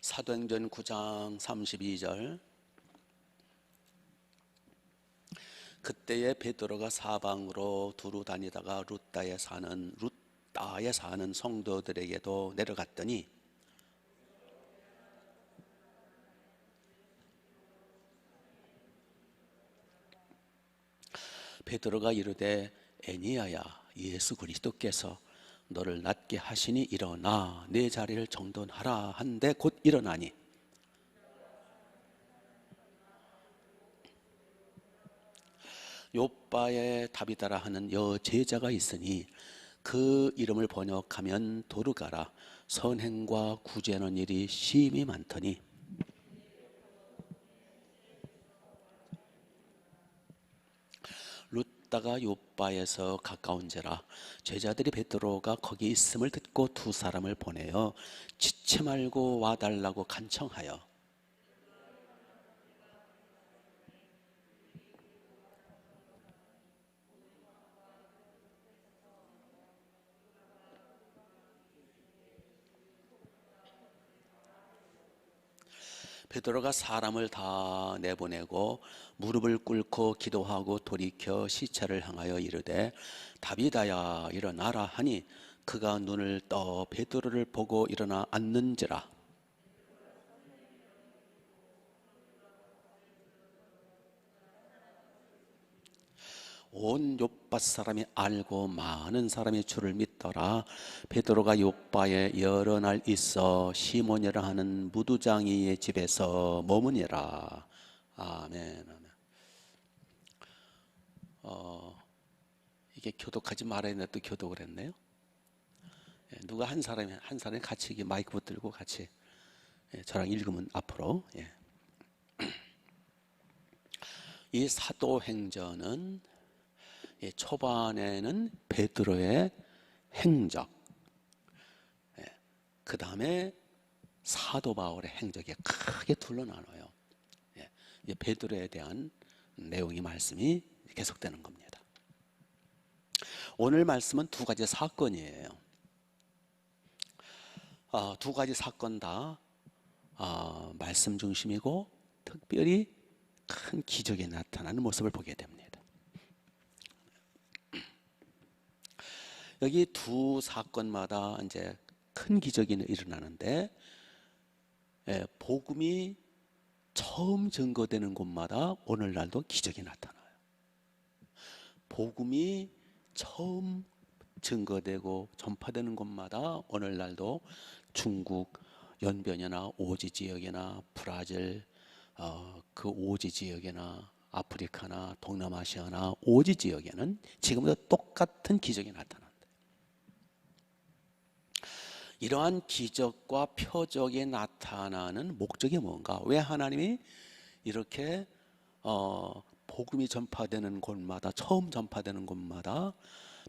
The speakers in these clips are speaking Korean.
사도행전 9장 32절. 그때에 베드로가 사방으로 두루 다니다가 룻다에 사는 성도들에게도 내려갔더니 베드로가 이르되 에니야야, 예수 그리스도께서 너를 낫게 하시니 일어나 내 자리를 정돈하라 한데 곧 일어나니 요바에 다비다라 하는 여제자가 있으니 그 이름을 번역하면 도르가라. 선행과 구제하는 일이 심히 많더니 룻다가 요바에서 가까운지라 제자들이 베드로가 거기 있음을 듣고 두 사람을 보내어 지체 말고 와달라고 간청하여 베드로가 사람을 다 내보내고 무릎을 꿇고 기도하고 돌이켜 시체를 향하여 이르되 다비다야 일어나라 하니 그가 눈을 떠 베드로를 보고 일어나 앉는지라. 온 욥바 사람이 알고 많은 사람이 주를 믿더라. 베드로가 욥바에 여러 날 있어 시몬이라 하는 무두장이의 집에서 머무니라. 아멘. 이게 교독하지 말아야 했는데 또 교독을 했네요. 누가 한 사람이 같이 이게 마이크 붙들고 같이 저랑 읽으면 앞으로. 이 사도행전은 초반에는 베드로의 행적, 그 다음에 사도 바울의 행적이 크게 둘로 나눠요. 베드로에 대한 내용이 말씀이 계속되는 겁니다. 오늘 말씀은 두 가지 사건이에요. 두 가지 사건 다 말씀 중심이고 특별히 큰 기적이 나타나는 모습을 보게 됩니다. 여기 두 사건마다 이제 큰 기적이 일어나는데 복음이 처음 증거되는 곳마다 오늘날도 기적이 나타나요. 복음이 처음 증거되고 전파되는 곳마다 오늘날도 중국 연변이나 오지 지역이나 브라질 그 오지 지역이나 아프리카나 동남아시아나 오지 지역에는 지금도 똑같은 기적이 나타납니다. 이러한 기적과 표적이 나타나는 목적이 뭔가? 왜 하나님이 이렇게 복음이 전파되는 곳마다, 처음 전파되는 곳마다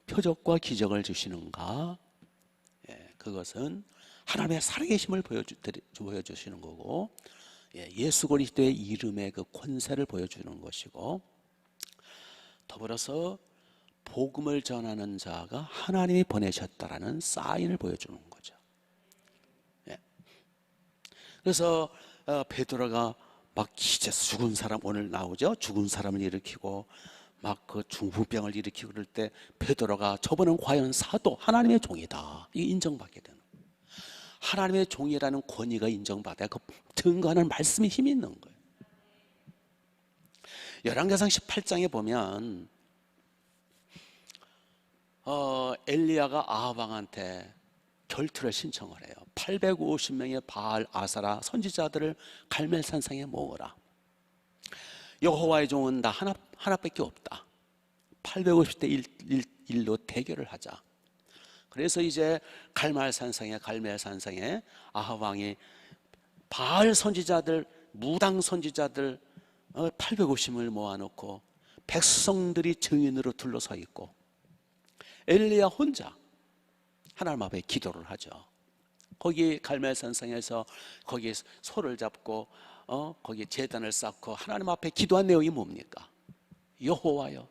표적과 기적을 주시는가? 그것은 하나님의 살아계심을 보여주시는 거고, 예수 그리스도의 이름의 그 권세를 보여주는 것이고, 더불어서 복음을 전하는 자가 하나님이 보내셨다라는 사인을 보여주는 거죠. 그래서 베드로가 막 이제 죽은 사람, 오늘 나오죠. 죽은 사람을 일으키고 막 그 중풍병을 일으키고 그럴 때 베드로가 저분은 과연 사도 하나님의 종이다, 이게 인정받게 되는 거예요. 하나님의 종이라는 권위가 인정받아야 그 증거하는 말씀이 힘이 있는 거예요. 열왕기상 18장에 보면 엘리야가 아합 왕한테 결투를 신청을 해요. 850명의 바알 아사라 선지자들을 갈멜산상에 모으라. 여호와의 종은 나 하나밖에 없다. 850대 1로 대결을 하자. 그래서 이제 갈멜산상에 아합 왕이 바알 선지자들, 무당 선지자들 850을 모아놓고 백성들이 증인으로 둘러서 있고 엘리야 혼자 하나님 앞에 기도를 하죠. 거기 갈멜산상에서 거기 소를 잡고 거기 제단을 쌓고 하나님 앞에 기도한 내용이 뭡니까? 여호와여,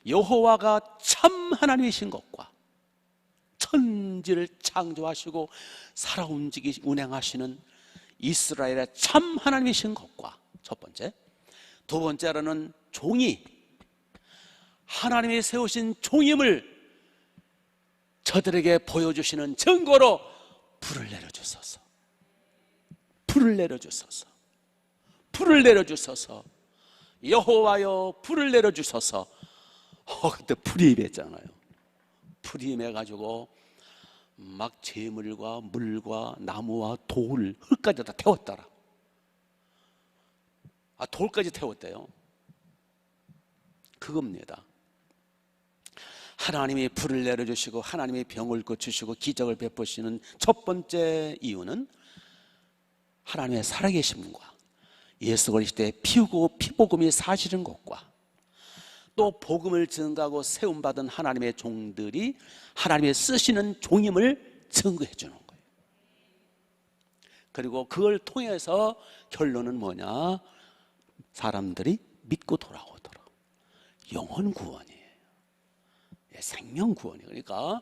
여호와가 참 하나님이신 것과 천지를 창조하시고 살아 움직이시 운행하시는 이스라엘의 참 하나님이신 것과 첫 번째, 두 번째로는 종이 하나님이 세우신 종임을 저들에게 보여주시는 증거로 불을 내려주소서. 불을 내려주소서. 불을 내려주소서. 여호와여 불을 내려주소서. 그때 불이 임했잖아요. 불이 임해가지고 막 재물과 물과 나무와 돌, 흙까지 다 태웠더라. 돌까지 태웠대요. 그겁니다. 하나님이 불을 내려주시고 하나님이 병을 고치시고 기적을 베푸시는 첫 번째 이유는 하나님의 살아계심과 예수 그리스도의 피복음이 사실인 것과 또 복음을 증거하고 세움받은 하나님의 종들이 하나님의 쓰시는 종임을 증거해 주는 거예요. 그리고 그걸 통해서 결론은 뭐냐? 사람들이 믿고 돌아오더라. 영혼 구원이에요. 생명 구원이에요. 그러니까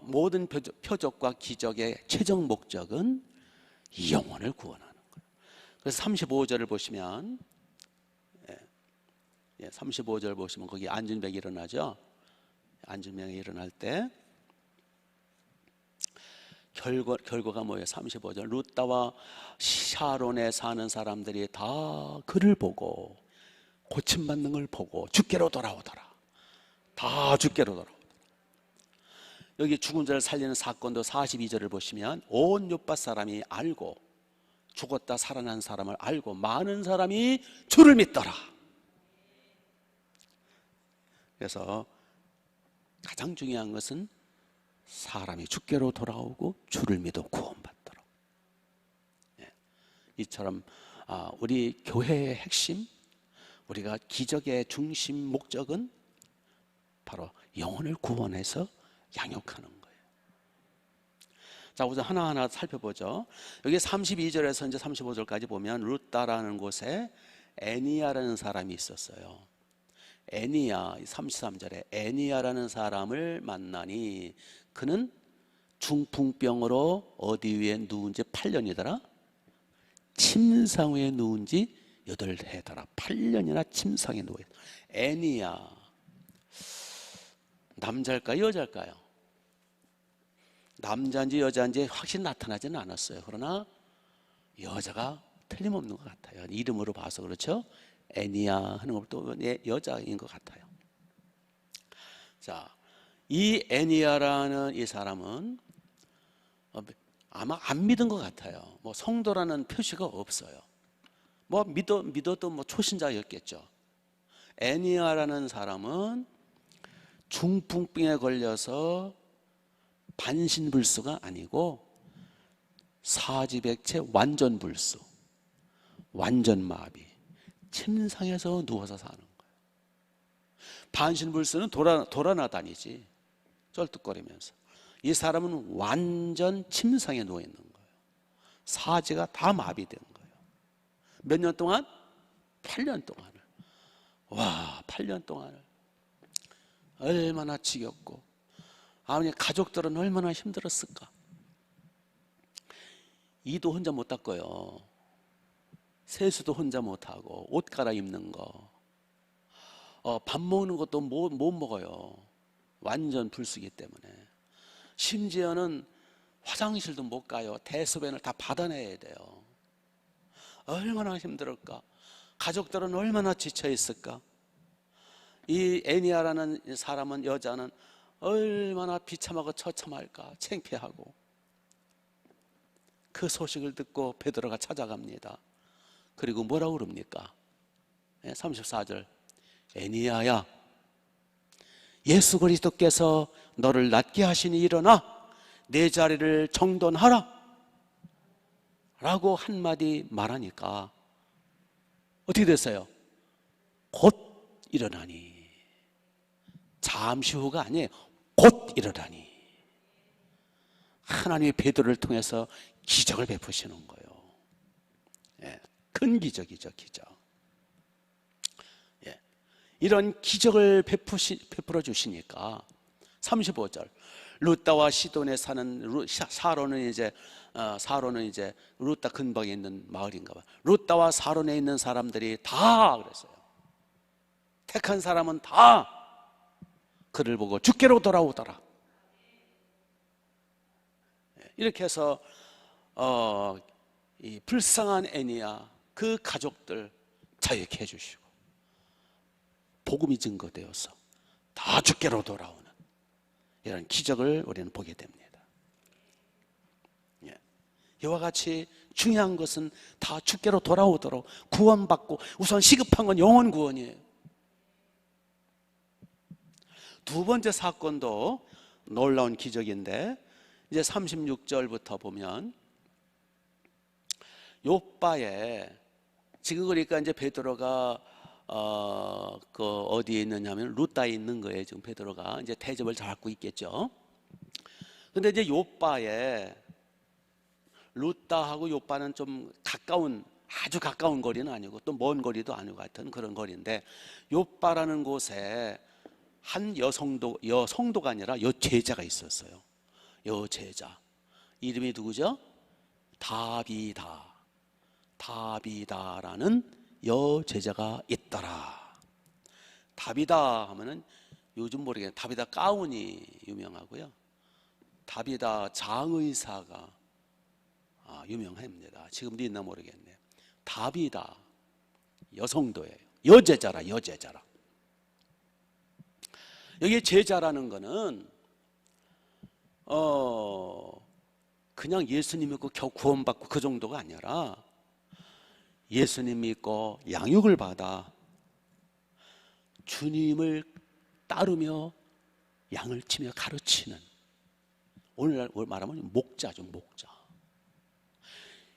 모든 표적과 기적의 최종 목적은 영혼을 구원하는 거예요. 그래서 35절을 보시면 35절 보시면 거기 안진병이 일어나죠. 안진병이 일어날 때 결과가 뭐예요? 35절 루따와 샤론에 사는 사람들이 다 그를 보고 고침받는 걸 보고 주께로 돌아오더라. 다 주께로 돌아오더라. 여기 죽은 자를 살리는 사건도 42절을 보시면 온 요파 사람이 알고 죽었다 살아난 사람을 알고 많은 사람이 주를 믿더라. 그래서 가장 중요한 것은 사람이 주께로 돌아오고 주를 믿어 구원받도록. 이처럼 우리 교회의 핵심, 우리가 기적의 중심 목적은 바로 영혼을 구원해서 양육하는 거예요. 자, 우선 하나하나 살펴보죠. 여기 32절에서 이제 35절까지 보면 루따라는 곳에 애니야라는 사람이 있었어요. 애니야, 33절에 애니야라는 사람을 만나니 그는 중풍병으로 어디 위에 누운 지 8년이더라. 침상 위에 누운 지 8해더라. 8년이나 침상에 누워 있다. 애니야, 남자일까요, 여자일까요? 남자인지 여자인지 확실히 나타나지는 않았어요. 그러나 여자가 틀림없는 것 같아요. 이름으로 봐서 그렇죠. 애니야 하는 것도 여자인 것 같아요. 자, 이 애니야라는 이 사람은 아마 안 믿은 것 같아요. 뭐 성도라는 표시가 없어요. 뭐 믿어도 뭐 초신자였겠죠. 애니야라는 사람은 중풍병에 걸려서 반신불수가 아니고 사지백체 완전 불수, 완전 마비, 침상에서 누워서 사는 거예요. 반신불수는 돌아나 다니지, 쩔뚝거리면서. 이 사람은 완전 침상에 누워 있는 거예요. 사지가 다 마비된 거예요. 몇 년 동안? 8년 동안을. 와, 8년 동안을 얼마나 지겹고, 아버님 가족들은 얼마나 힘들었을까. 이도 혼자 못 닦아요. 세수도 혼자 못하고, 옷 갈아입는 거, 밥 먹는 것도 못 먹어요. 완전 불수기 때문에. 심지어는 화장실도 못 가요. 대소변을 다 받아내야 돼요. 얼마나 힘들을까. 가족들은 얼마나 지쳐 있을까. 이 애니야라는 사람은, 여자는 얼마나 비참하고 처참할까. 창피하고. 그 소식을 듣고 베드로가 찾아갑니다. 그리고 뭐라고 그럽니까? 34절 애니야야, 예수 그리스도께서 너를 낫게 하시니 일어나 내 자리를 정돈하라 라고 한마디 말하니까 어떻게 됐어요? 곧 일어나니. 잠시 후가 아니에요. 곧 일어나니. 하나님이 베드로를 통해서 기적을 베푸시는 거예요. 큰 기적이죠, 기적. 이런 기적을 베풀어 주시니까 35절 루따와 시돈에 사는 사로는 이제 루따 근방에 있는 마을인가 봐. 루따와 사론에 있는 사람들이 다 그랬어요. 택한 사람은 다 그를 보고 주께로 돌아오더라. 이렇게 해서 이 불쌍한 애니야 그 가족들 자유케 해주시고 복음이 증거되어서 다 주께로 돌아오는 이런 기적을 우리는 보게 됩니다. 이와 같이 중요한 것은 다 주께로 돌아오도록 구원받고, 우선 시급한 건 영혼 구원이에요. 두 번째 사건도 놀라운 기적인데, 이제 36절부터 보면 요바에, 지금 그러니까 이제 베드로가 어디에 있느냐면 루따에 있는 거예요. 지금 베드로가 이제 대접을 잡고 있겠죠. 근데 이제 요바에, 루따하고 요바는 좀 아주 가까운 거리는 아니고 또 먼 거리도 아니고 같은 그런 거리인데, 요바라는 곳에 한 여성도가 아니라 여제자가 있었어요. 여제자 이름이 누구죠? 다비다라는 여제자가 있더라. 다비다 하면은 요즘 모르겠는데 다비다 가운이 유명하고요, 다비다 장의사가 유명합니다. 지금도 있나 모르겠네요. 다비다 여성도예요. 여제자라. 여기 제자라는 거는 그냥 예수님 믿고 겨우 구원받고 그 정도가 아니라 예수님 믿고 양육을 받아 주님을 따르며 양을 치며 가르치는, 오늘날 말하면 목자죠. 목자.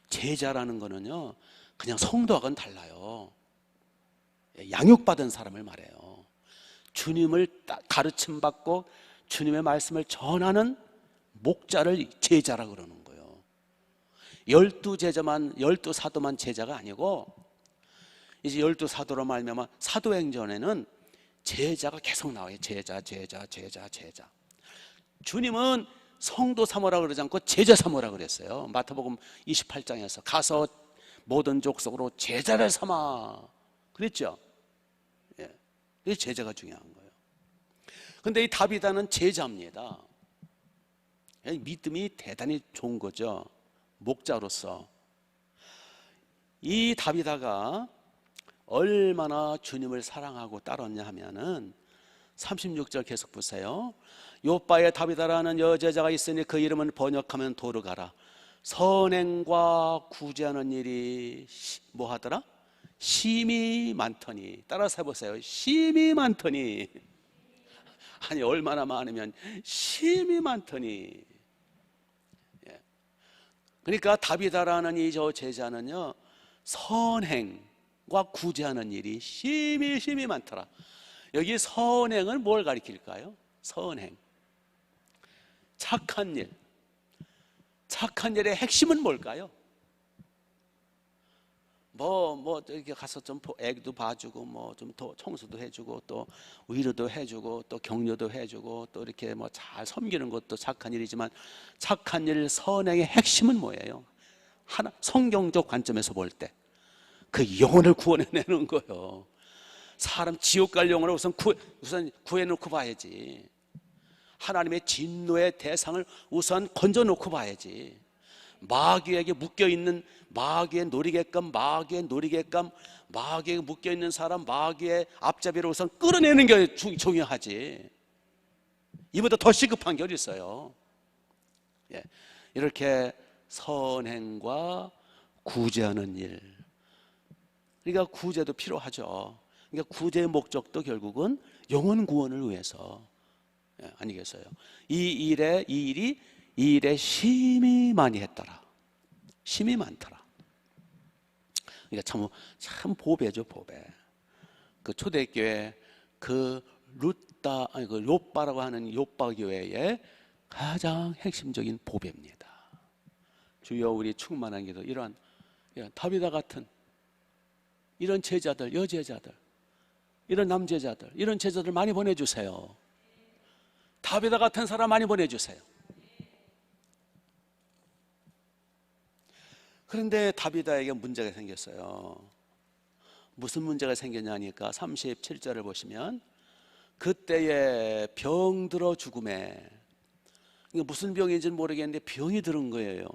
제자라는 거는요, 그냥 성도하고는 달라요. 양육받은 사람을 말해요. 주님을 가르침 받고 주님의 말씀을 전하는 목자를 제자라고 그러는 거예요. 12 사도만 제자가 아니고, 이제 12사도로 말미암아 사도행전에는 제자가 계속 나와요. 제자. 주님은 성도 삼으라 그러지 않고 제자 삼으라 그랬어요. 마태복음 28장에서 가서 모든 족속으로 제자를 삼아 그랬죠. 그래서 제자가 중요한 거예요. 그런데 이 다비다는 제자입니다. 믿음이 대단히 좋은 거죠. 목자로서. 이 다비다가 얼마나 주님을 사랑하고 따랐냐 하면은 36절 계속 보세요. 요바에 다비다라는 여제자가 있으니 그 이름은 번역하면 도르가라. 선행과 구제하는 일이 뭐 하더라? 심이 많더니. 따라서 해보세요. 심이 많더니. 아니 얼마나 많으면 심이 많더니. 그러니까 다비다라는 이 저 제자는요, 선행과 구제하는 일이 심이 많더라. 여기 선행은 뭘 가리킬까요? 선행, 착한 일. 착한 일의 핵심은 뭘까요? 이렇게 가서 좀 애기도 봐주고, 좀 더 청소도 해주고, 또 위로도 해주고, 또 격려도 해주고, 또 이렇게 잘 섬기는 것도 착한 일이지만, 착한 일, 선행의 핵심은 뭐예요? 성경적 관점에서 볼 때 그 영혼을 구원해내는 거예요. 사람 지옥 갈 영혼을 우선 구해놓고 봐야지. 하나님의 진노의 대상을 우선 건져놓고 봐야지. 마귀에게 묶여있는, 마귀에 묶여있는 사람, 마귀의 앞잡이를 우선 끌어내는 게 중요하지. 이보다 더 시급한 게 어디 있어요. 이렇게 선행과 구제하는 일. 그러니까 구제도 필요하죠. 그러니까 구제의 목적도 결국은 영혼 구원을 위해서 아니겠어요? 이 일에 심히 많이 했더라. 심히 많더라. 그러니까 참 보배죠, 보배. 그 초대교회 그 요바라고 하는 요바 교회의 가장 핵심적인 보배입니다. 주여 우리 충만한 기도, 이런 다비다 같은 이런 제자들, 여제자들, 이런 남제자들, 이런 제자들 많이 보내주세요. 다비다 같은 사람 많이 보내주세요. 그런데 다비다에게 문제가 생겼어요. 무슨 문제가 생겼냐니까 37절을 보시면 그때에 병들어 죽음에, 이게 무슨 병인지는 모르겠는데 병이 들은 거예요.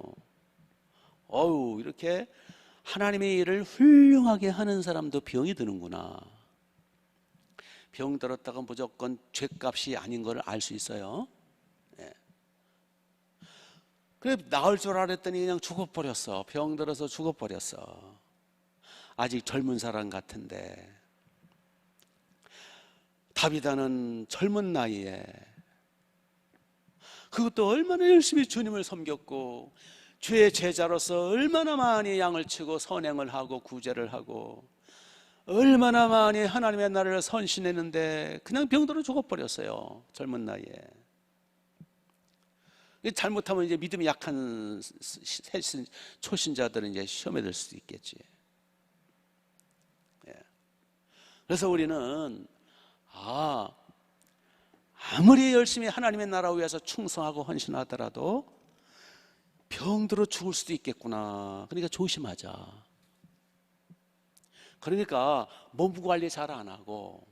어우, 이렇게 하나님의 일을 훌륭하게 하는 사람도 병이 드는구나. 병 들었다가 무조건 죗값이 아닌 걸 알 수 있어요. 예. 그래 나을 줄 알았더니 그냥 죽어버렸어. 병 들어서 죽어버렸어. 아직 젊은 사람 같은데. 다비다는 젊은 나이에, 그것도 얼마나 열심히 주님을 섬겼고 주의 제자로서 얼마나 많이 양을 치고 선행을 하고 구제를 하고 얼마나 많이 하나님의 나라를 선신했는데 그냥 병들어 죽어버렸어요. 젊은 나이에. 잘못하면 이제 믿음이 약한 초신자들은 이제 시험에 들 수도 있겠지. 그래서 우리는 아무리 열심히 하나님의 나라 위해서 충성하고 헌신하더라도 병들어 죽을 수도 있겠구나. 그러니까 조심하자. 그러니까 몸 관리 잘 안 하고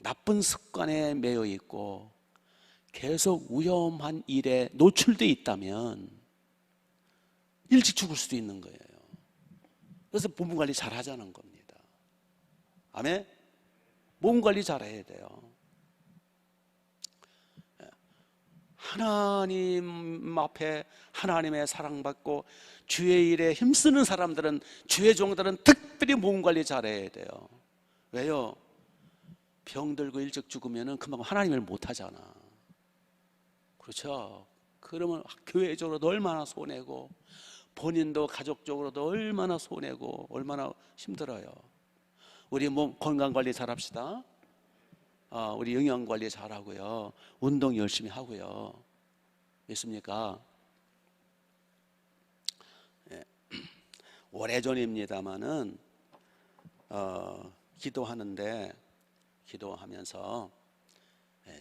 나쁜 습관에 매여 있고 계속 위험한 일에 노출되어 있다면 일찍 죽을 수도 있는 거예요. 그래서 몸 관리 잘 하자는 겁니다. 아멘? 몸 관리 잘 해야 돼요. 하나님 앞에 하나님의 사랑받고 주의 일에 힘쓰는 사람들은, 주의 종들은 특별히 몸 관리 잘해야 돼요. 왜요? 병들고 일찍 죽으면 그만큼 하나님을 못하잖아. 그렇죠? 그러면 교회적으로도 얼마나 손해고 본인도 가족적으로도 얼마나 손해고 얼마나 힘들어요. 우리 몸 건강관리 잘합시다. 우리 영양관리 잘하고요, 운동 열심히 하고요. 있습니까? 예. 오래전입니다마는 기도하면서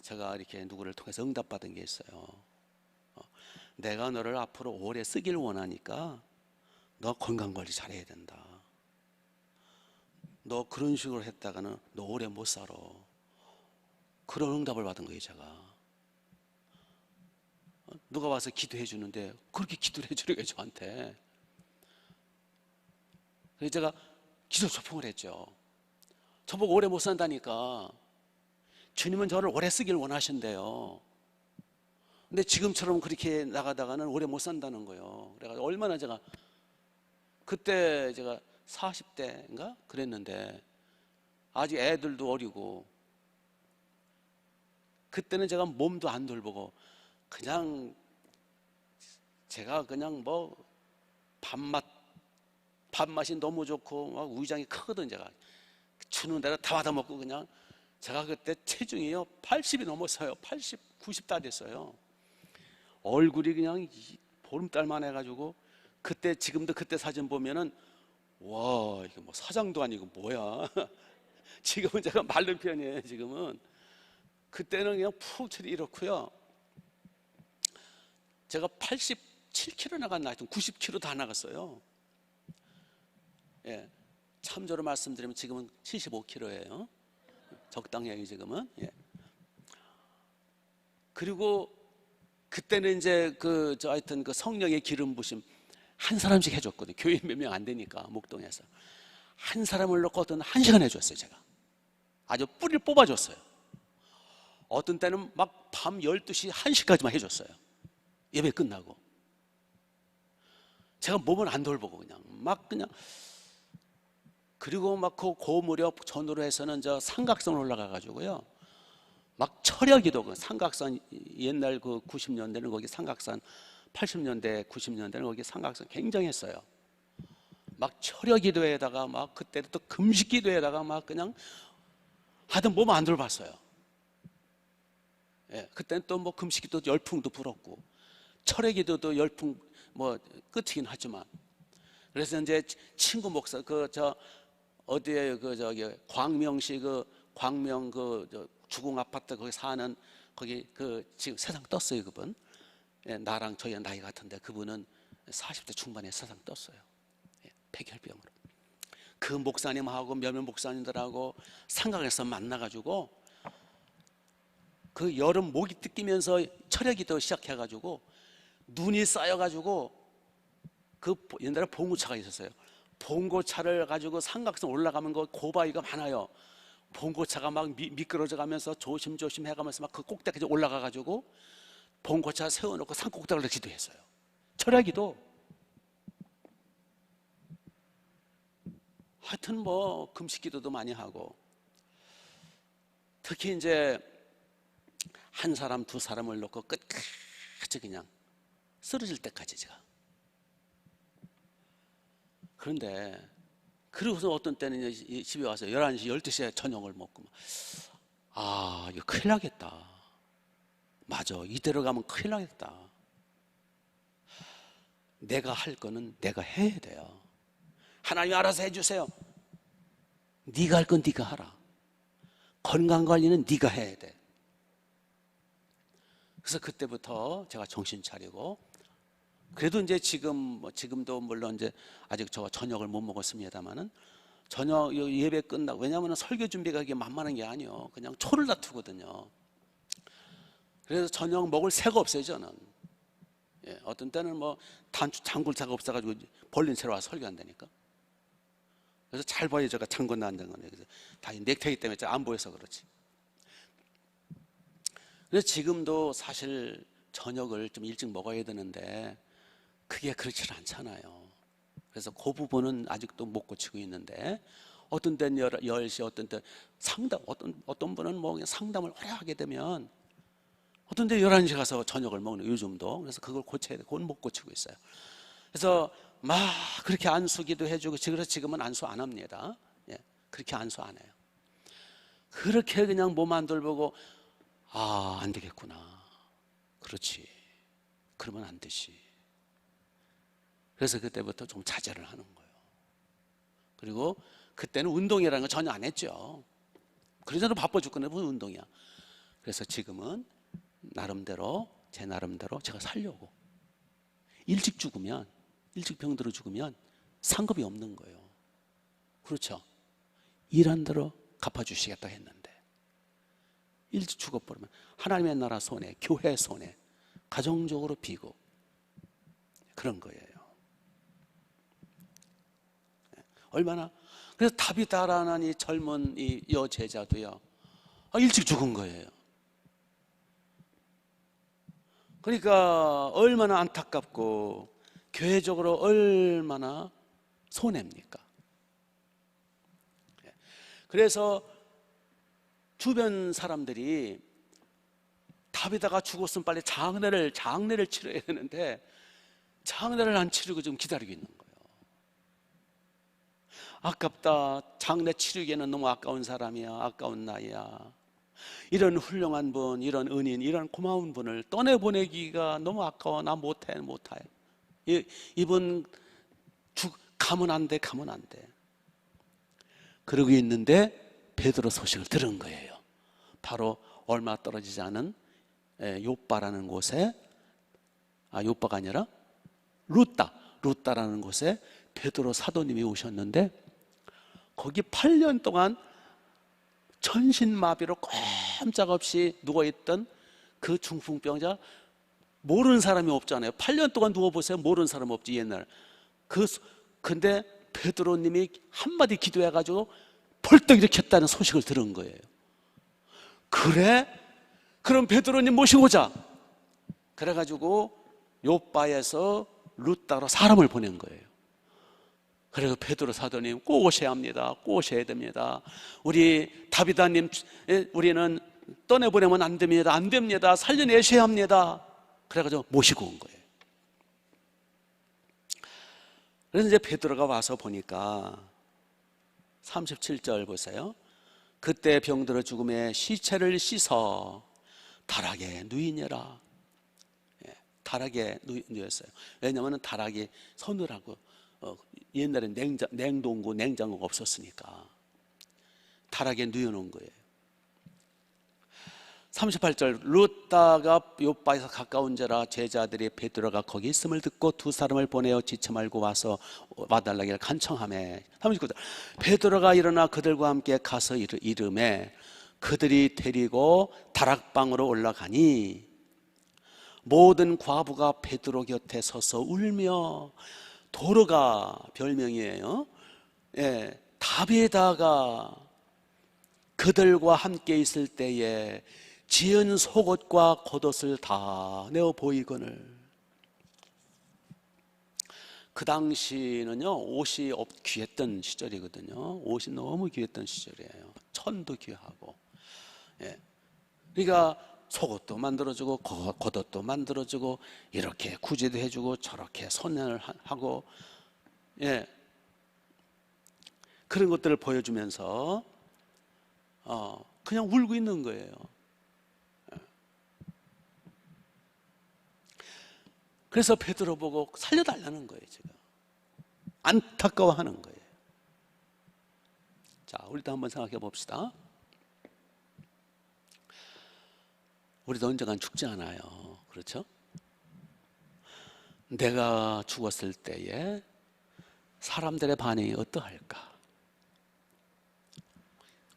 제가 이렇게 누구를 통해서 응답받은 게 있어요. 내가 너를 앞으로 오래 쓰길 원하니까 너 건강관리 잘해야 된다. 너 그런 식으로 했다가는 너 오래 못 살아. 그런 응답을 받은 거예요. 제가 누가 와서 기도해 주는데 그렇게 기도를 해주려고 저한테. 그래서 제가 기도 초풍을 했죠. 저보고 오래 못 산다니까 주님은 저를 오래 쓰길 원하신대요. 근데 지금처럼 그렇게 나가다가는 오래 못 산다는 거예요. 그래가지고 얼마나 그때 제가 40대인가 그랬는데 아직 애들도 어리고, 그때는 제가 몸도 안 돌보고 그냥 제가 그냥 뭐 밥맛이 너무 좋고 막 위장이 크거든. 제가 주는 대로 다 받아먹고 그냥. 제가 그때 체중이요 80이 넘었어요. 80, 90 다 됐어요. 얼굴이 그냥 보름달만 해가지고 그때, 지금도 그때 사진 보면은 와, 이거 뭐 사장도 아니고 뭐야. 지금은 제가 마른 편이에요. 지금은. 그때는 그냥 푹 처리 이렇고요. 제가 87kg 나갔나 하여튼 90kg 다 나갔어요. 예, 참조로 말씀드리면 지금은 75kg예요. 적당해요 지금은. 예. 그리고 그때는 이제 하여튼 그 성령의 기름 부심 한 사람씩 해줬거든요. 교회 몇 명 안 되니까 목동에서 한 사람을 놓고 어떤 1시간 해줬어요. 제가 아주 뿌리를 뽑아줬어요. 어떤 때는 막 밤 12시 1시까지만 해줬어요. 예배 끝나고. 제가 몸을 안 돌보고 그냥. 그리고 막 그 무렵 전후로 해서는 저 삼각산 올라가가지고요, 막 철야기도, 그 삼각산 옛날 그 90년대는 거기 삼각산, 80년대 90년대는 거기 삼각산 굉장했어요. 막 철야기도에다가 막 그때 또 금식기도에다가 막 그냥 하여튼 몸 안 돌봤어요. 예, 그때는 또 뭐 금식기도 열풍도 불었고 철야기도도 열풍 뭐 끝이긴 하지만. 그래서 이제 친구 목사 어디에 광명시 광명 주공 아파트 거기 사는 거기 지금 세상 떴어요. 그분. 예, 나랑 저희 나이 같은데 그분은 40대 중반에 세상 떴어요. 예, 폐결병으로. 그 목사님하고 몇몇 목사님들하고 상강에서 만나가지고 그 여름 목이 뜯기면서 철야기도 시작해가지고 눈이 쌓여가지고 그 옛날에 봉고차가 있었어요. 봉고차를 가지고 삼각선 올라가면 그 고바위가 많아요. 봉고차가 막 미끄러져 가면서 조심조심 해가면서 막 그 꼭대기까지 올라가가지고 봉고차 세워놓고 산꼭대기를 기도했어요. 철야기도. 하여튼 뭐 금식기도도 많이 하고, 특히 이제 한 사람 두 사람을 놓고 끝까지 그냥 쓰러질 때까지 제가. 그런데 그러고서 어떤 때는 집에 와서 11시 12시에 저녁을 먹고 이거 큰일 나겠다. 맞아, 이대로 가면 큰일 나겠다. 내가 할 거는 내가 해야 돼요. 하나님 알아서 해주세요. 네가 할 건 네가 하라. 건강관리는 네가 해야 돼. 그래서 그때부터 제가 정신 차리고, 그래도 이제 지금도 물론 이제 아직 저 저녁을 못 먹었습니다만은 저녁 예배 끝나고, 왜냐하면 설교 준비가 이게 만만한 게 아니에요. 그냥 초를 다투거든요. 그래서 저녁 먹을 새가 없어요, 저는. 예, 어떤 때는 뭐 장굴차가 없어가지고 벌린 채로 와서 설교한다니까. 그래서 잘 봐요, 제가 장군 난다는 거네. 그래서 다 넥타이 때문에 안 보여서 그렇지. 그래서 지금도 사실 저녁을 좀 일찍 먹어야 되는데 그게 그렇지 않잖아요. 그래서 그 부분은 아직도 못 고치고 있는데, 어떤 때는 10시, 어떤 때 상담, 어떤 분은 뭐 그냥 상담을 오래 하게 되면 어떤 때 11시 가서 저녁을 먹는, 요즘도. 그래서 그걸 고쳐야 돼. 그건 못 고치고 있어요. 그래서 막 그렇게 안수기도 해주고, 그래서 지금은 안수 안 합니다. 예, 그렇게 안수 안 해요. 그렇게 그냥 몸 안 돌보고 안 되겠구나. 그렇지. 그러면 안 되지. 그래서 그때부터 좀 자제를 하는 거예요. 그리고 그때는 운동이라는 거 전혀 안 했죠. 그러잖아, 바빠 죽겠는데 무슨 운동이야. 그래서 지금은 나름대로, 제 나름대로 제가 살려고. 일찍 병들어 죽으면 상급이 없는 거예요. 그렇죠. 일한 대로 갚아주시겠다 했는데 일찍 죽어버리면 하나님의 나라 손해, 교회 손해, 가정적으로 비극, 그런 거예요. 얼마나. 그래서 다비다라는 이 젊은 이 여제자도요, 일찍 죽은 거예요. 그러니까 얼마나 안타깝고 교회적으로 얼마나 손해입니까? 그래서 주변 사람들이 다비다가 죽었으면 빨리 장례를 치러야 되는데 장례를 안 치르고 지금 기다리고 있는 거예요. 아깝다. 장례 치르기에는 너무 아까운 사람이야. 아까운 나이야. 이런 훌륭한 분, 이런 은인, 이런 고마운 분을 떠내보내기가 너무 아까워. 나 못해. 이분 가면 안 돼. 그러고 있는데 베드로 소식을 들은 거예요. 바로 얼마 떨어지지 않은 요빠라는 곳에, 요빠가 아니라 루따라는 곳에 베드로 사도님이 오셨는데, 거기 8년 동안 전신마비로 꼼짝없이 누워있던 그 중풍병자, 모르는 사람이 없잖아요. 8년 동안 누워보세요. 모르는 사람 없지, 옛날. 근데 베드로님이 한마디 기도해가지고 벌떡 일으켰다는 소식을 들은 거예요. 그래? 그럼 베드로님 모시고 오자. 그래가지고 요빠에서 루따로 사람을 보낸 거예요. 그래서 베드로 사도님 꼭 오셔야 합니다. 꼭 오셔야 됩니다. 우리 다비다님, 우리는 떠내보내면 안 됩니다. 살려내셔야 합니다. 그래가지고 모시고 온 거예요. 그래서 이제 베드로가 와서 보니까 37절 보세요. 그때 병들어 죽음에 시체를 씻어 다락에 누이니라. 다락에 누였어요. 왜냐하면 다락이 서늘하고, 옛날에 냉동고 냉장고가 없었으니까 다락에 누워놓은 거예요. 38절 루다가 요바에서 가까운 자라 제자들이 베드로가 거기 있음을 듣고 두 사람을 보내어 지체 말고 와서 와달라기를 간청하매. 39절 베드로가 일어나 그들과 함께 가서 이르매 그들이 데리고 다락방으로 올라가니 모든 과부가 베드로 곁에 서서 울며. 도로가 별명이에요. 예, 다베다가 그들과 함께 있을 때에 지은 속옷과 겉옷을 다 내어 보이거늘. 그 당시는요 옷이 귀했던 시절이거든요. 옷이 너무 귀했던 시절이에요. 천도 귀하고. 예. 그러니까 속옷도 만들어주고 겉옷도 만들어주고 이렇게 구제도 해주고 저렇게 손을 하고, 예, 그런 것들을 보여주면서 그냥 울고 있는 거예요. 그래서 베드로 보고 살려달라는 거예요. 지금 안타까워하는 거예요. 자, 우리도 한번 생각해 봅시다. 우리도 언젠간 죽지 않아요. 그렇죠? 내가 죽었을 때에 사람들의 반응이 어떠할까?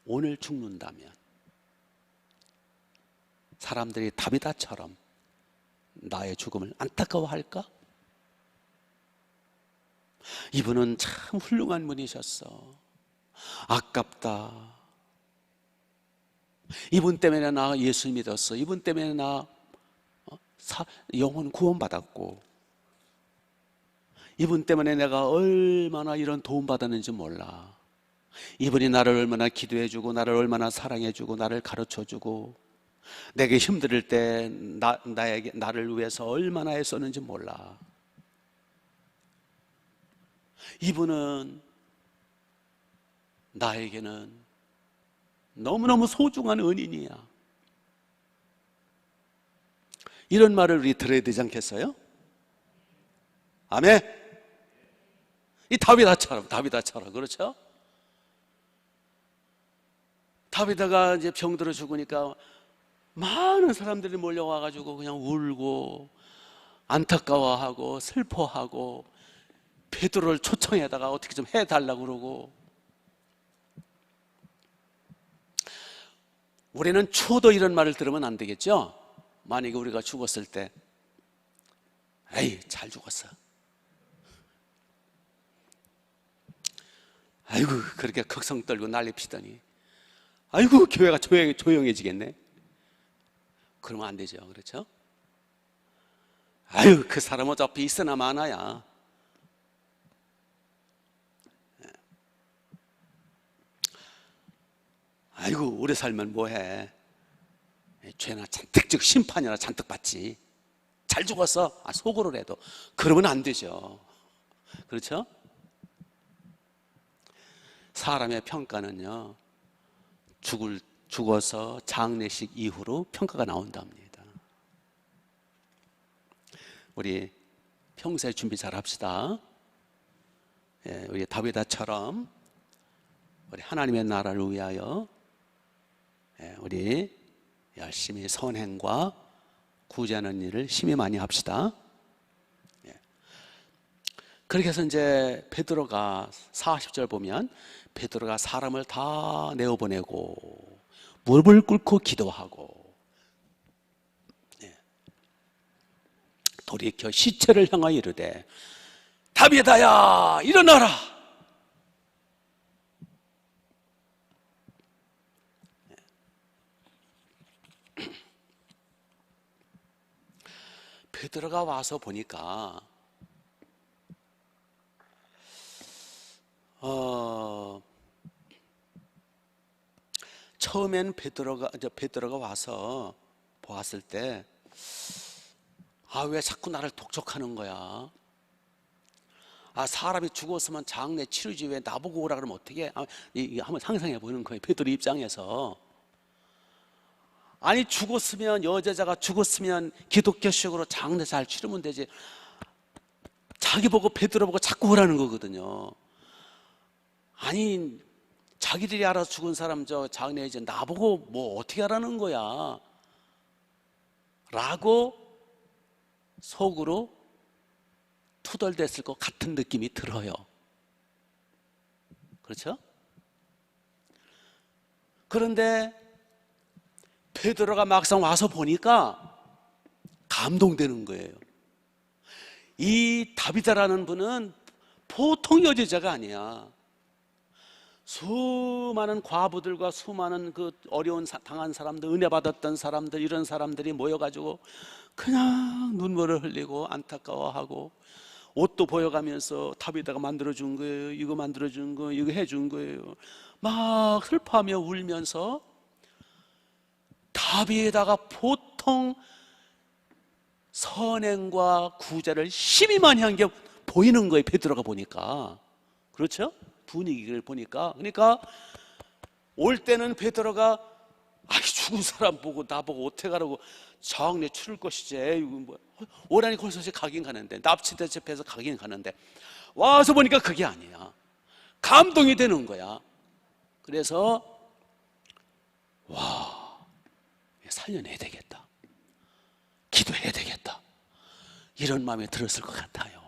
오늘 죽는다면 사람들이 다비다처럼 나의 죽음을 안타까워할까? 이분은 참 훌륭한 분이셨어. 아깝다. 이분 때문에 나 예수 믿었어. 이분 때문에 나 영혼 구원받았고, 이분 때문에 내가 얼마나 이런 도움 받았는지 몰라. 이분이 나를 얼마나 기도해주고 나를 얼마나 사랑해주고 나를 가르쳐주고 내게 힘들 때 나를 위해서 얼마나 애썼는지 몰라. 이분은 나에게는 너무너무 소중한 은인이야. 이런 말을 우리 들어야 되지 않겠어요? 아멘. 이 다비다처럼 그렇죠? 다비다가 이제 병들어 죽으니까 많은 사람들이 몰려와가지고 그냥 울고 안타까워하고 슬퍼하고 베드로를 초청해다가 어떻게 좀 해달라고 그러고. 우리는 추워도 이런 말을 들으면 안 되겠죠? 만약에 우리가 죽었을 때 에이 잘 죽었어, 아이고 그렇게 극성 떨고 난리 피더니 아이고 교회가 조용해지겠네, 그러면 안 되죠. 그렇죠? 아유 그 사람 어차피 있으나 마나야. 아이고 오래 살면 뭐해, 죄나 잔뜩 즉 심판이나 잔뜩 받지, 잘 죽었어, 속으로라도. 그러면 안 되죠. 그렇죠? 사람의 평가는요 죽어서 장례식 이후로 평가가 나온답니다. 우리 평소에 준비 잘 합시다. 우리 다비다처럼 우리 하나님의 나라를 위하여 우리 열심히 선행과 구제하는 일을 힘이 많이 합시다. 그렇게 해서 이제 베드로가 40절 보면 베드로가 사람을 다 내어보내고 무릎을 꿇고 기도하고 돌이켜 시체를 향하여 이르되 다비다야 일어나라. 베드로가 와서 보니까 처음엔 베드로가 와서 보았을 때 왜 자꾸 나를 독촉하는 거야? 사람이 죽었으면 장례 치르지 왜 나보고 오라 그러면 어떻게? 한번 상상해 보는 거예요. 베드로 입장에서. 아니 죽었으면, 여자가 죽었으면 기독교식으로 장례 잘 치르면 되지, 자기 보고 베드로 보고 자꾸 오라는 거거든요. 아니 자기들이 알아서 죽은 사람 장례 이제 나보고 뭐 어떻게 하라는 거야? 라고 속으로 투덜댔을 것 같은 느낌이 들어요. 그렇죠? 그런데 베드로가 막상 와서 보니까 감동되는 거예요. 이 다비다라는 분은 보통 여제자가 아니야. 수많은 과부들과 수많은 그 어려운 당한 사람들, 은혜 받았던 사람들, 이런 사람들이 모여가지고 그냥 눈물을 흘리고 안타까워하고 옷도 보여가면서 다비다가 만들어준 거예요. 이거 만들어준 거예요. 이거 해준 거예요. 막 슬퍼하며 울면서 다비에다가 보통 선행과 구제를 심히 많이 한 게 보이는 거예요. 베드로가 보니까. 그렇죠? 분위기를 보니까. 그러니까 올 때는 베드로가 죽은 사람 보고 나보고 어떻게 가라고 장례 치를 것이지. 오라니 걸서서 가긴 가는데, 납치돼 집에서 가긴 가는데, 와서 보니까 그게 아니야. 감동이 되는 거야. 그래서 살려내야 되겠다, 기도해야 되겠다, 이런 마음이 들었을 것 같아요.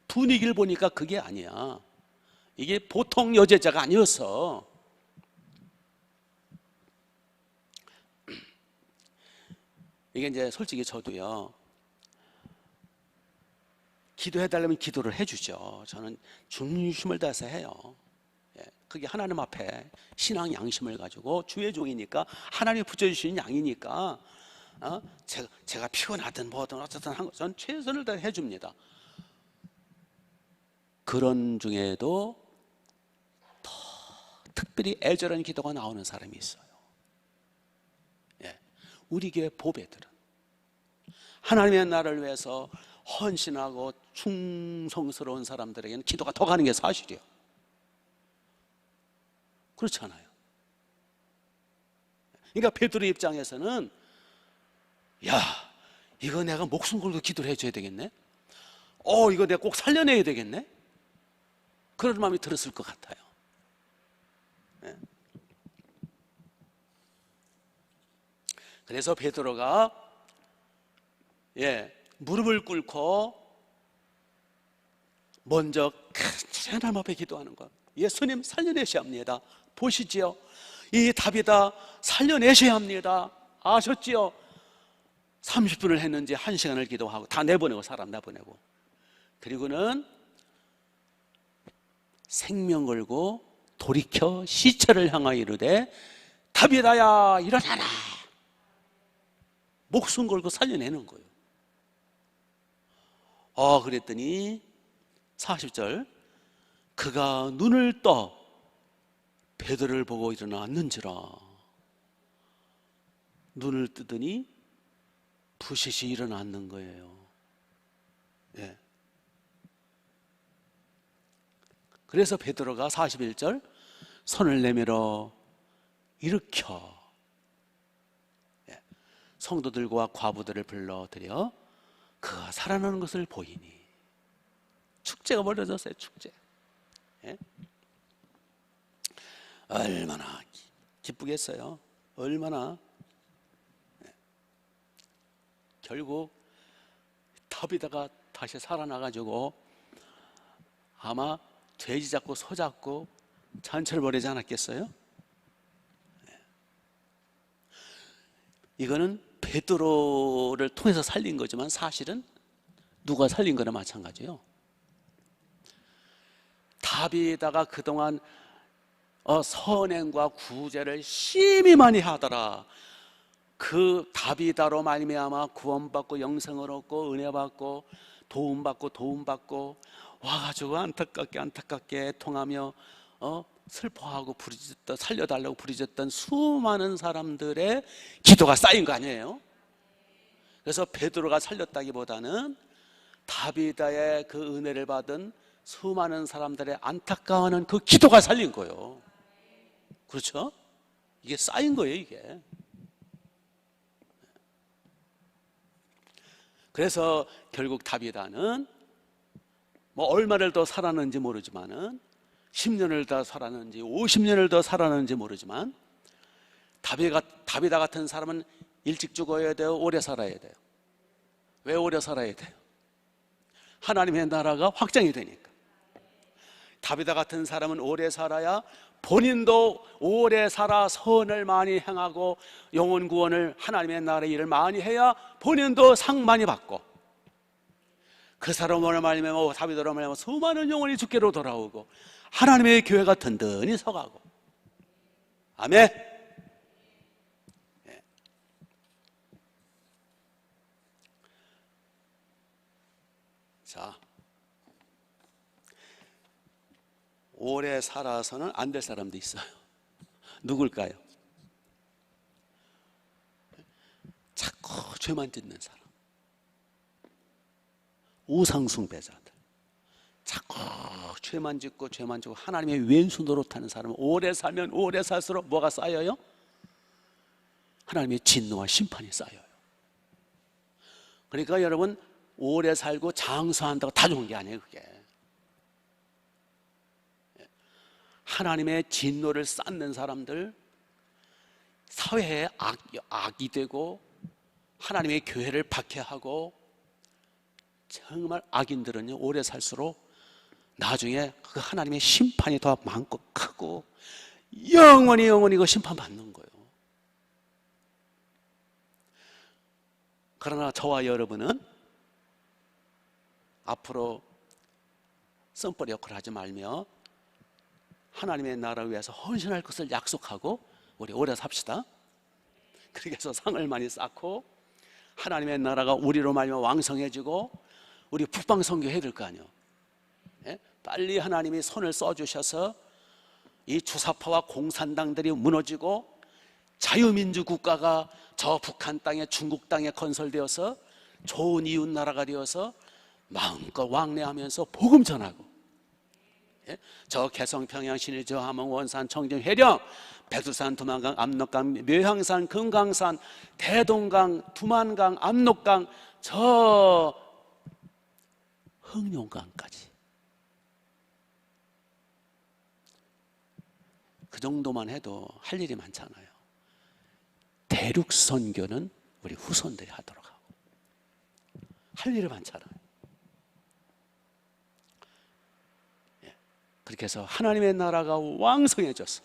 분위기를 보니까 그게 아니야. 이게 보통 여제자가 아니었어. 이게 이제 솔직히 저도요, 기도해달라면 기도를 해주죠. 저는 중심을 다해서 해요. 그게 하나님 앞에 신앙 양심을 가지고 주의 종이니까, 하나님이 붙여주시는 양이니까, 제가 피곤하든 뭐든 어쨌든 전 최선을 다해 해줍니다. 그런 중에도 더 특별히 애절한 기도가 나오는 사람이 있어요. 우리 교회 보배들은 하나님의 나라를 위해서 헌신하고 충성스러운 사람들에게는 기도가 더 가는 게 사실이에요. 그렇잖아요. 그러니까 베드로 입장에서는 이거 내가 목숨 걸고 기도를 해줘야 되겠네, 이거 내가 꼭 살려내야 되겠네, 그런 마음이 들었을 것 같아요. 그래서 베드로가 무릎을 꿇고 먼저 하나님 앞에 기도하는 것. 예수님 살려내셔야 합니다. 보시지요, 이 다비다 살려내셔야 합니다. 아셨지요? 30분을 했는지 1시간을 기도하고 다 내보내고, 사람 내보내고, 그리고는 생명 걸고 돌이켜 시체를 향하여 이르되 다비다야 일어나라, 목숨 걸고 살려내는 거예요. 그랬더니 40절, 그가 눈을 떠 베드로를 보고 일어났는지라. 눈을 뜨더니 부시시 일어났는 거예요. 그래서 베드로가 41절, 손을 내밀어 일으켜 성도들과 과부들을 불러들여 그가 살아나는 것을 보이니. 축제가 벌어졌어요. 축제. 얼마나 기쁘겠어요. 얼마나. 결국 다비다가 다시 살아나가지고 아마 돼지 잡고 소 잡고 잔치를 벌이지 않았겠어요? 이거는 베드로를 통해서 살린 거지만 사실은 누가 살린 거나 마찬가지예요. 다비다가 그동안 선행과 구제를 심히 많이 하더라. 그 다비다로 말미암아 구원받고 영생을 얻고 은혜 받고 도움받고 와가지고 안타깝게 통하며 슬퍼하고 부르짖던, 살려달라고 부르짖던 수많은 사람들의 기도가 쌓인 거 아니에요? 그래서 베드로가 살렸다기보다는 다비다의 그 은혜를 받은 수많은 사람들의 안타까워하는 그 기도가 살린 거예요. 그렇죠? 이게 쌓인 거예요, 이게. 그래서 결국 다비다는 뭐 얼마를 더 살았는지 모르지만은 10년을 더 살았는지 50년을 더 살았는지 모르지만 다비다 같은 사람은 일찍 죽어야 돼요? 오래 살아야 돼요? 왜 오래 살아야 돼요? 하나님의 나라가 확장이 되니까. 다비다 같은 사람은 오래 살아야 본인도 오래 살아 선을 많이 행하고 영혼 구원을, 하나님의 나라의 일을 많이 해야 본인도 상 많이 받고, 그 사람으로 말미암아, 다비드로 말미암아 수많은 영혼이 주께로 돌아오고 하나님의 교회가 든든히 서가고. 아멘. 예. 자, 오래 살아서는 안 될 사람도 있어요. 누굴까요? 자꾸 죄만 짓는 사람, 우상숭배자들, 자꾸 죄만 짓고 하나님의 왼수 노릇하는 사람은 오래 살면 오래 살수록 뭐가 쌓여요? 하나님의 진노와 심판이 쌓여요. 그러니까 여러분, 오래 살고 장수한다고 다 좋은 게 아니에요. 그게 하나님의 진노를 쌓는 사람들, 사회에 악이 되고 하나님의 교회를 박해하고, 정말 악인들은요, 오래 살수록 나중에 그 하나님의 심판이 더 많고 크고 영원히 그 심판받는 거예요. 그러나 저와 여러분은 앞으로 썸벌 역할을 하지 말며 하나님의 나라를 위해서 헌신할 것을 약속하고 우리 오래 삽시다. 그렇게 해서 상을 많이 쌓고 하나님의 나라가 우리로 말미암아 왕성해지고 우리 북방선교 해야 될 거 아니에요. 예? 빨리 하나님이 손을 써주셔서 이 주사파와 공산당들이 무너지고 자유민주 국가가 저 북한 땅에, 중국 땅에 건설되어서 좋은 이웃 나라가 되어서 마음껏 왕래하면서 복음 전하고, 예? 저 개성, 평양, 신의주, 함흥, 원산, 청정, 해령, 백두산, 두만강, 압록강, 묘향산, 금강산, 대동강, 두만강, 압록강, 저 흥룡강까지, 그 정도만 해도 할 일이 많잖아요. 대륙 선교는 우리 후손들이 하도록 하고, 할 일이 많잖아요. 예. 그렇게 해서 하나님의 나라가 왕성해져서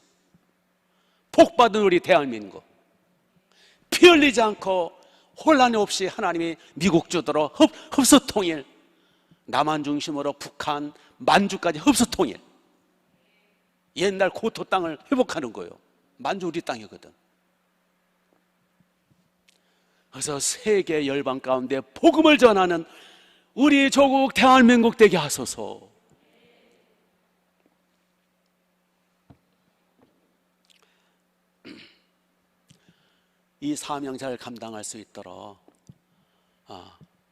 복받은 우리 대한민국, 피 흘리지 않고 혼란 없이 하나님이 미국 주도로 흡수통일, 남한 중심으로 북한, 만주까지 흡수통일, 옛날 고토 땅을 회복하는 거예요. 만주 우리 땅이거든. 그래서 세계 열방 가운데 복음을 전하는 우리 조국 대한민국 되게 하소서. 이 사명 잘 감당할 수 있도록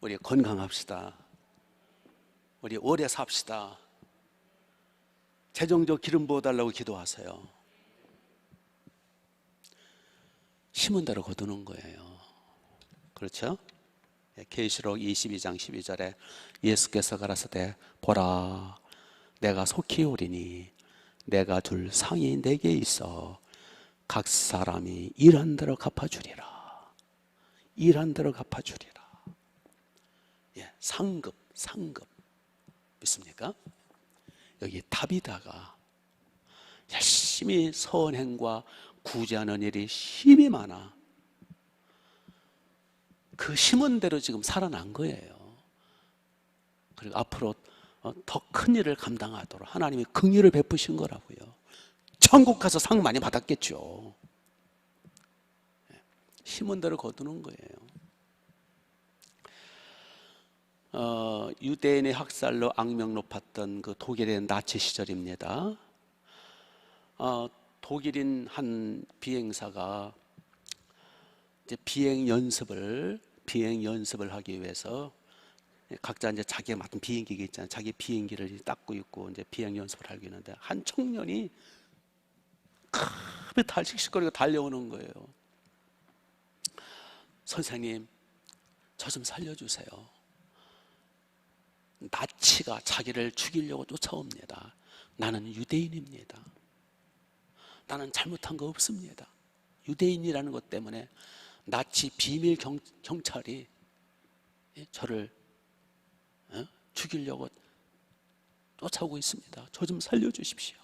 우리 건강합시다. 우리 오래 삽시다. 재정적 기름 부어달라고 기도하세요. 심은 대로 거두는 거예요. 그렇죠? 계시록 22장 12절에 예수께서 가라사대 보라 내가 속히 오리니 내가 줄 상이 내게 있어 각 사람이 일한 대로 갚아주리라. 일한 대로 갚아주리라. 예, 상급 믿습니까? 여기 다비다가 열심히 선행과 구제하는 일이 힘이 많아. 그 심은 대로 지금 살아난 거예요. 그리고 앞으로 더 큰 일을 감당하도록 하나님이 긍휼을 베푸신 거라고요. 천국 가서 상 많이 받았겠죠. 심은 대로 거두는 거예요. 유대인의 학살로 악명 높았던 그 독일의 나치 시절입니다. 독일인 한 비행사가 이제 비행 연습을 하기 위해서 각자 이제 자기가 맡은 비행기가 있잖아요. 자기 비행기를 닦고 있고 이제 비행 연습을 하고 있는데 한 청년이 크게 달씩씩거리고 달려오는 거예요. 선생님, 저 좀 살려주세요. 나치가 자기를 죽이려고 쫓아옵니다. 나는 유대인입니다. 나는 잘못한 거 없습니다. 유대인이라는 것 때문에 나치 비밀 경찰이 저를 죽이려고 쫓아오고 있습니다. 저 좀 살려주십시오.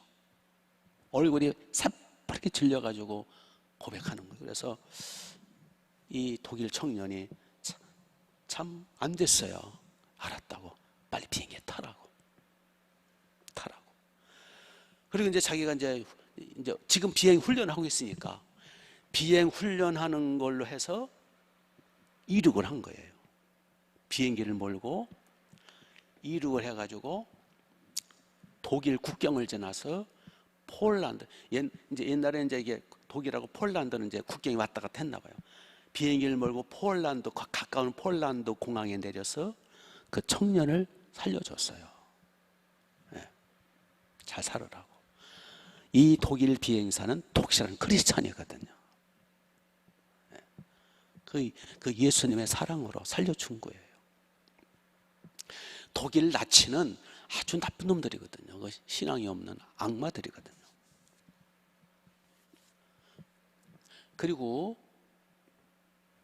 얼굴이 새파랗게 질려가지고 고백하는 거예요. 그래서 이 독일 청년이 참 안 됐어요. 알았다고. 빨리 비행기에 타라고. 그리고 이제 자기가 이제 지금 비행 훈련을 하고 있으니까 비행 훈련하는 걸로 해서 이륙을 한 거예요. 비행기를 몰고 이륙을 해가지고 독일 국경을 지나서 폴란드. 이제 옛날에 이제 이게 독일하고 폴란드는 이제 국경이 왔다 갔다 했나 봐요. 비행기를 몰고 폴란드, 가까운 폴란드 공항에 내려서 그 청년을 살려줬어요. 네. 잘 살으라고. 이 독일 비행사는 독실한 크리스찬이거든요. 네. 그 예수님의 사랑으로 살려준 거예요. 독일 나치는 아주 나쁜 놈들이거든요. 신앙이 없는 악마들이거든요. 그리고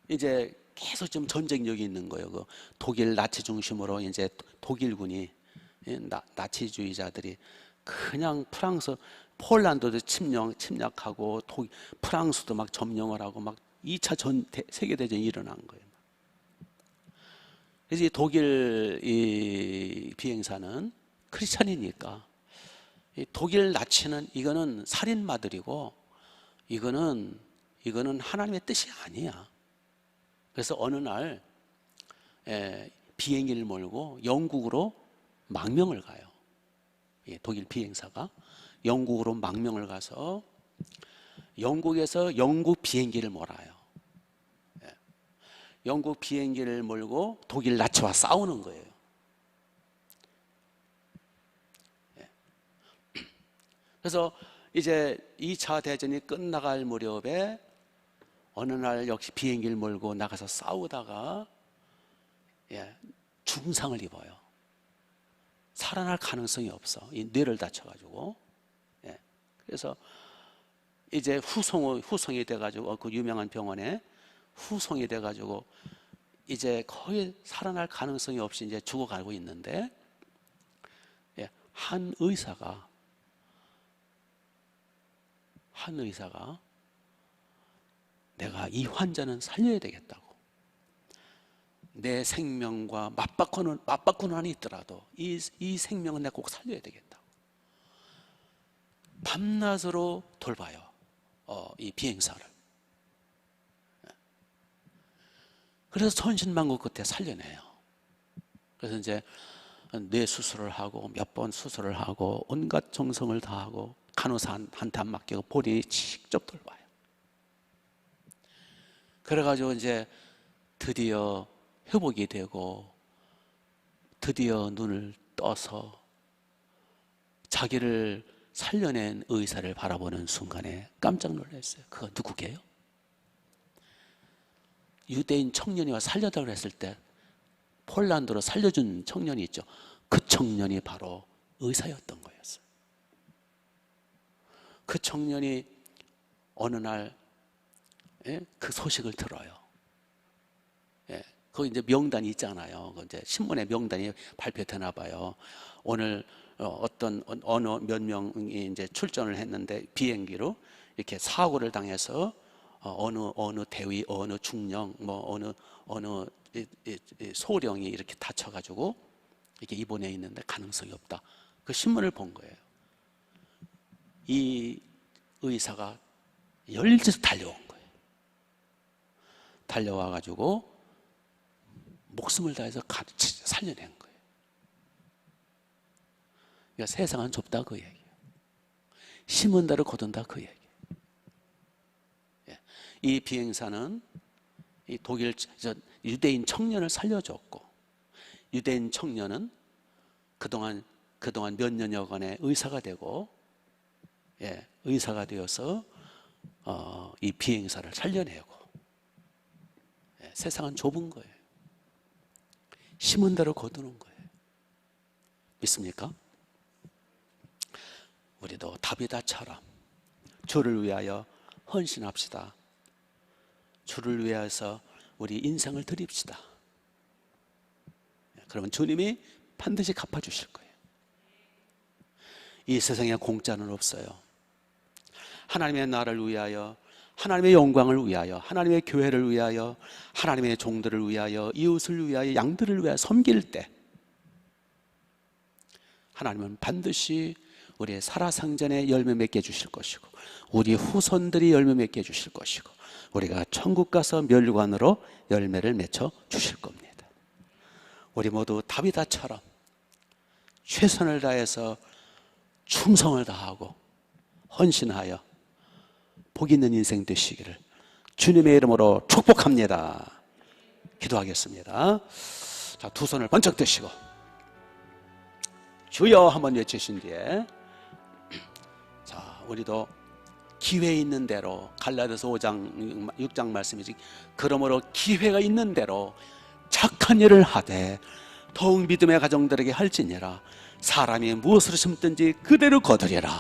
이제 계속 좀 전쟁력이 있는 거예요. 그 독일 나치 중심으로 이제 독일군이 나치주의자들이 그냥 프랑스, 폴란드도 침략하고 프랑스도 막 점령을 하고 막 2차 세계대전이 일어난 거예요. 그래서 이 독일 이 비행사는 크리스찬이니까 독일 나치는 이거는 살인마들이고 이거는 하나님의 뜻이 아니야. 그래서 어느 날 비행기를 몰고 영국으로 망명을 가요. 독일 비행사가 영국으로 망명을 가서 영국에서 영국 비행기를 몰아요. 영국 비행기를 몰고 독일 나치와 싸우는 거예요. 그래서 이제 2차 대전이 끝나갈 무렵에 어느 날 역시 비행기를 몰고 나가서 싸우다가 중상을 입어요. 살아날 가능성이 없어. 이 뇌를 다쳐가지고. 그래서 이제 후송이 돼가지고 그 유명한 병원에 후송이 돼가지고 이제 거의 살아날 가능성이 없이 이제 죽어가고 있는데 한 의사가 내가 이 환자는 살려야 되겠다고. 내 생명과 맞바꾸는 한이 있더라도 이 생명은 내가 꼭 살려야 되겠다고. 밤낮으로 돌봐요. 이 비행사를. 그래서 천신만고 끝에 살려내요. 그래서 이제 뇌 수술을 하고 몇 번 수술을 하고 온갖 정성을 다하고 간호사한테 안 맡기고 본인이 직접 돌봐요. 그래가지고 이제 드디어 회복이 되고 드디어 눈을 떠서 자기를 살려낸 의사를 바라보는 순간에 깜짝 놀랐어요. 그거 누구게요? 유대인 청년이 와 살려달라고 했을 때 폴란드로 살려준 청년이 있죠. 그 청년이 바로 의사였던 거였어요. 그 청년이 어느 날 그 소식을 들어요. 거기 이제 명단이 있잖아요. 이제 신문에 명단이 발표되나 봐요. 오늘 어느 몇 명이 이제 출전을 했는데 비행기로 이렇게 사고를 당해서 어느 대위, 어느 중령, 어느 소령이 이렇게 다쳐가지고 이렇게 입원해 있는데 가능성이 없다. 그 신문을 본 거예요. 이 의사가 열심히 달려온 거예요. 달려와가지고 목숨을 다해서 살려낸 거예요. 그러니까 세상은 좁다 그 얘기예요. 심은 대로 거둔다 그 얘기예요. 이 비행사는 이 독일 유대인 청년을 살려줬고 유대인 청년은 그동안 몇 년여간의 의사가 되고 의사가 되어서 이 비행사를 살려내고 세상은 좁은 거예요. 심은 대로 거두는 거예요. 믿습니까? 우리도 다비다처럼 주를 위하여 헌신합시다. 주를 위해서 우리 인생을 드립시다. 그러면 주님이 반드시 갚아주실 거예요. 이 세상에 공짜는 없어요. 하나님의 나라를 위하여, 하나님의 영광을 위하여, 하나님의 교회를 위하여, 하나님의 종들을 위하여, 이웃을 위하여, 양들을 위하여 섬길 때 하나님은 반드시 우리의 살아생전에 열매 맺게 해주실 것이고, 우리 후손들이 열매 맺게 해주실 것이고, 우리가 천국 가서 멸류관으로 열매를 맺혀 주실 겁니다. 우리 모두 다비다처럼 최선을 다해서 충성을 다하고 헌신하여 복 있는 인생 되시기를 주님의 이름으로 축복합니다. 기도하겠습니다. 자, 두 손을 번쩍 드시고 주여 한번 외치신 뒤에, 자, 우리도 기회 있는 대로, 갈라디아서 5장 6장 말씀이지, 그러므로 기회가 있는 대로 착한 일을 하되 더욱 믿음의 가정들에게 할지니라. 사람이 무엇을 심든지 그대로 거두리라.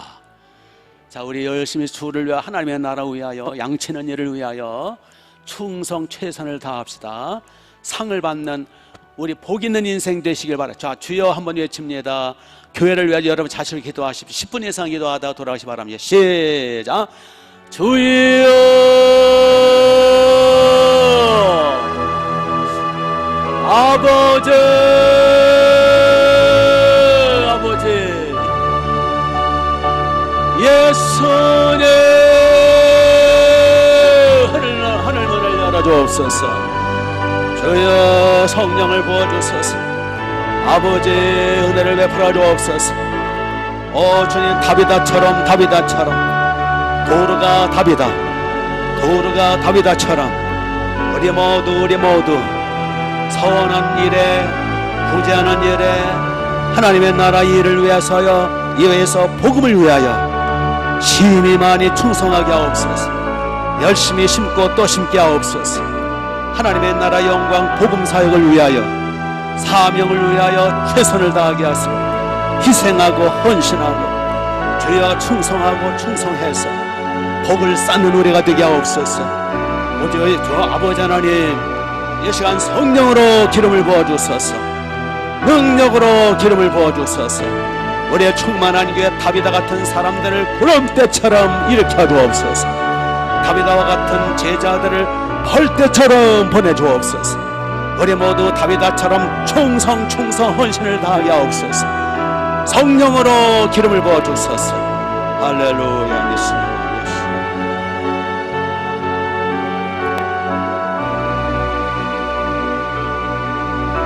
자, 우리 열심히 주를 위하여, 하나님의 나라를 위하여, 양치는 일을 위하여 충성 최선을 다합시다. 상을 받는 우리 복 있는 인생 되시길 바랍니다. 자, 주여 한번 외칩니다. 교회를 위하여 여러분 자신을 기도하십시오. 10분 이상 기도하다가 돌아가시 바랍니다. 시작. 주여 아버지, 아버지, 예수님, 하늘문을 열어주옵소서. 주여 성령을 부어주소서. 아버지 은혜를 베풀어 주옵소서. 오 주님, 다비다처럼, 다비다처럼, 도르가 다비다, 도르가 다비다처럼 우리 모두 선한 일에, 구제하는 일에, 하나님의 나라 일을 위해서요, 이외에서 복음을 위하여 심히 많이 충성하게 하옵소서. 열심히 심고 또 심게 하옵소서. 하나님의 나라 영광 복음 사역을 위하여, 사명을 위하여 최선을 다하게 하소서. 희생하고 헌신하고 주여 충성하고 충성해서 복을 쌓는 우리가 되게 하옵소서. 오직 주 아버지 하나님, 이 시간 성령으로 기름을 부어주소서. 능력으로 기름을 부어주소서. 우리의 충만한 교회 다비다 같은 사람들을 구름대처럼 일으켜 주옵소서. 다비다와 같은 제자들을 벌떼처럼 보내주옵소서. 우리 모두 다비다처럼 충성 헌신을 다하게 하옵소서. 성령으로 기름을 부어주소서. 할렐루야. 믿습니다.